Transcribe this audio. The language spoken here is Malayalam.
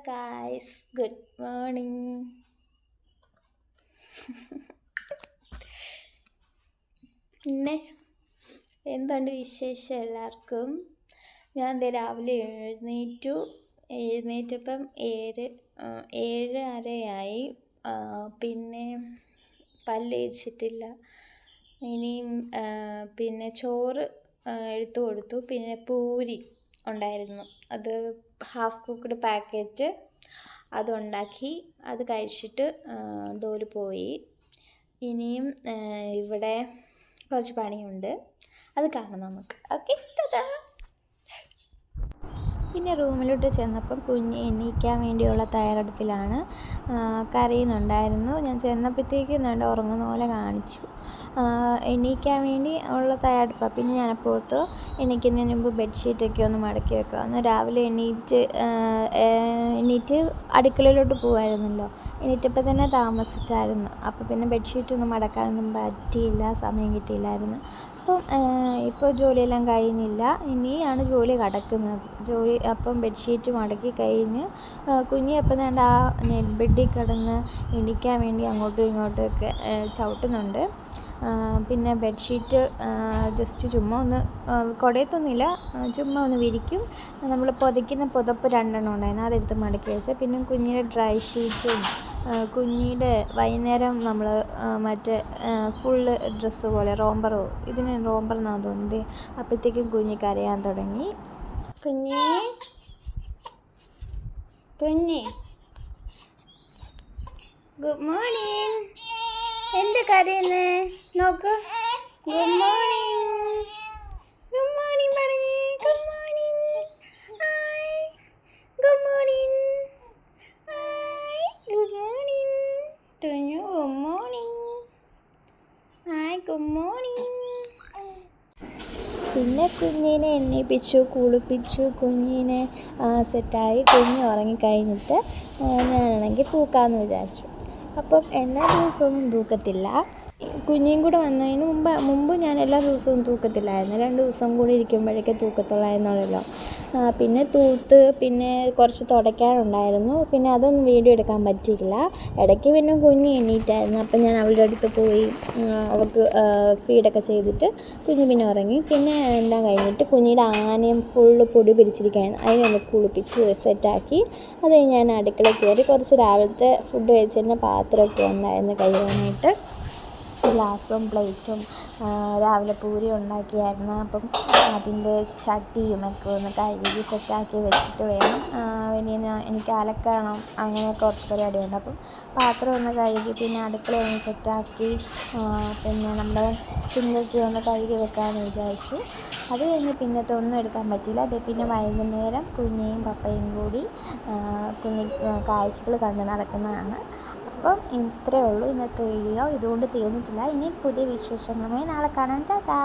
Guys, good morning. പിന്നെ എന്തുണ്ട് വിശേഷം എല്ലാവർക്കും? ഞാൻ രാവിലെ എഴുന്നേറ്റപ്പം 7:30 പിന്നെ പല്ല് തേച്ചിട്ടില്ല. ഇനിയും പിന്നെ ചോറ് എടുത്തു കൊടുത്തു. പിന്നെ പൂരി ഉണ്ടായിരുന്നു, അത് ഹാഫ് കുക്ക്ഡ് പാക്കറ്റ് അതുണ്ടാക്കി അത് കഴിച്ചിട്ട് ഡോല് പോയി. ഇനിയും ഇവിടെ കുറച്ച് പണിയുണ്ട്, അത് കാണാം നമുക്ക്. ഓക്കെ, പിന്നെ റൂമിലോട്ട് ചെന്നപ്പം കുഞ്ഞ് എണീക്കാൻ വേണ്ടിയുള്ള തയ്യാറെടുപ്പിലാണ്. കരയുന്നുണ്ടായിരുന്നു. ഞാൻ ചെന്നപ്പോഴത്തേക്കും എന്താണ്ട് ഉറങ്ങുന്ന പോലെ കാണിച്ചു. എണീക്കാൻ വേണ്ടി ഉള്ള തയ്യാറെടുപ്പാണ്. പിന്നെ ഞാനപ്പോഴത്ത് എണീക്കുന്നതിന് മുമ്പ് ബെഡ്ഷീറ്റൊക്കെ ഒന്ന് മടക്കി വെക്കുക. അന്ന് രാവിലെ എണീറ്റ് അടുക്കളയിലോട്ട് പോകുമായിരുന്നല്ലോ. എണീറ്റപ്പോൾ തന്നെ താമസിച്ചായിരുന്നു. അപ്പോൾ പിന്നെ ബെഡ്ഷീറ്റൊന്നും മടക്കാനൊന്നും പറ്റിയില്ല, സമയം കിട്ടിയില്ലായിരുന്നു. ഇപ്പോൾ ജോലിയെല്ലാം കഴിഞ്ഞില്ല, ഇനിയാണ് ജോലി കിടക്കുന്നത്. അപ്പം ബെഡ്ഷീറ്റ് മടക്കി കഴിഞ്ഞ് കുഞ്ഞി അപ്പം വേണ്ട ആ നെറ്റ് ബെഡിൽ കിടന്ന് എണീക്കാൻ വേണ്ടി അങ്ങോട്ടും ഇങ്ങോട്ടുമൊക്കെ ചവിട്ടുന്നുണ്ട്. പിന്നെ ബെഡ്ഷീറ്റ് ജസ്റ്റ് ചുമ്മാ ഒന്ന് കുടയത്തൊന്നുമില്ല, ചുമ്മാ ഒന്ന് വിരിക്കും. നമ്മൾ പുതയ്ക്കുന്ന പുതപ്പ് 2 ഉണ്ടായിരുന്നു, അതെടുത്ത് മടക്കി വെച്ചാൽ. പിന്നെ കുഞ്ഞിയുടെ ഡ്രൈ ഷീറ്റും കുഞ്ഞിയുടെ വൈകുന്നേരം നമ്മൾ മറ്റേ ഫുള്ള് ഡ്രസ്സ് പോലെ റോംബറോ, ഇതിന് റോംബർ എന്നാണ് തോന്നുന്നത്. അപ്പോഴത്തേക്കും കുഞ്ഞ് കരയാൻ തുടങ്ങി. കുഞ്ഞി ഗുഡ് മോർണിംഗ്. എന്ത് കരയുന്നേ? നോക്ക്. ഗുഡ് മോർണിംഗ്, ഗുഡ് മോർണിംഗ് പറഞ്ഞേ. Good morning, hi. Good morning, hi. Good morning തുഞ്ഞു. Good morning, hi. Good morning. പിന്നെ കുഞ്ഞിനെ എണ്ണീപ്പിച്ചു, കുളിപ്പിച്ചു, കുഞ്ഞിനെ സെറ്റായി. കുഞ്ഞ് ഉറങ്ങിക്കഴിഞ്ഞിട്ട് ഞാനാണെങ്കിൽ തൂക്കാമെന്ന് വിചാരിച്ചു. അപ്പം എല്ലാ ദിവസമൊന്നും തൂക്കത്തില്ല. കുഞ്ഞിയും കൂടെ വന്നതിന് മുമ്പ് ഞാൻ എല്ലാ ദിവസവും തൂക്കത്തില്ലായിരുന്നു. 2 ദിവസം കൂടി ഇരിക്കുമ്പോഴേക്കേ തൂക്കത്തുള്ളായിരുന്നല്ലോ. പിന്നെ പിന്നെ കുറച്ച് തുടയ്ക്കാനുണ്ടായിരുന്നു. പിന്നെ അതൊന്നും വീഡിയോ എടുക്കാൻ പറ്റിയില്ല. ഇടയ്ക്ക് പിന്നെ കുഞ്ഞ് എണീറ്റായിരുന്നു. അപ്പം ഞാൻ അവളുടെ അടുത്ത് പോയി അവൾക്ക് ഫീഡൊക്കെ ചെയ്തിട്ട് കുഞ്ഞ് പിന്നെ ഉറങ്ങി. പിന്നെ എല്ലാം കഴിഞ്ഞിട്ട് കുഞ്ഞിയുടെ ആനയും ഫുള്ള് പൊടി പിടിച്ചിരിക്കുകയായിരുന്നു, അതിനൊന്ന് കുളിപ്പിച്ച് സെറ്റാക്കി. അത് കഴിഞ്ഞ് ഞാൻ അടുക്കളയിൽ കയറി. കുറച്ച് രാവിലത്തെ ഫുഡ് കഴിച്ചതിൻ്റെ പാത്രമൊക്കെ ഉണ്ടായിരുന്നു കഴുകാനായിട്ട്. ഗ്ലാസും പ്ലേറ്റും രാവിലെ പൂരി ഉണ്ടാക്കിയായിരുന്നു. അപ്പം അതിൻ്റെ ചട്ടിയും ഒക്കെ ഒന്ന് കഴുകി സെറ്റാക്കി വെച്ചിട്ട് വേണം ഇനി എനിക്ക് അലക്കണം. അങ്ങനെ കുറച്ച് പരിപാടിയുണ്ട്. അപ്പം പാത്രം ഒന്ന് കഴുകി പിന്നെ അടുക്കള ഒന്ന് സെറ്റാക്കി പിന്നെ നമ്മുടെ സിങ്കൊക്കെ ഒന്ന് കഴുകി വെക്കാമെന്ന് വിചാരിച്ചു. അത് കഴിഞ്ഞ് പിന്നത്തെ ഒന്നും എടുക്കാൻ പറ്റിയില്ല. അത് പിന്നെ വൈകുന്നേരം കുഞ്ഞിയും പപ്പയും കൂടി കാഴ്ചകൾ കണ്ട് നടക്കുന്നതാണ്. അപ്പം ഇത്രയേ ഉള്ളൂ ഇന്നത്തെ വീഡിയോ. ഇതുകൊണ്ട് തീർന്നിട്ടില്ല. ഇനി പുതിയ വിശേഷങ്ങളുമായി നാളെ കാണാം. ടാറ്റാ.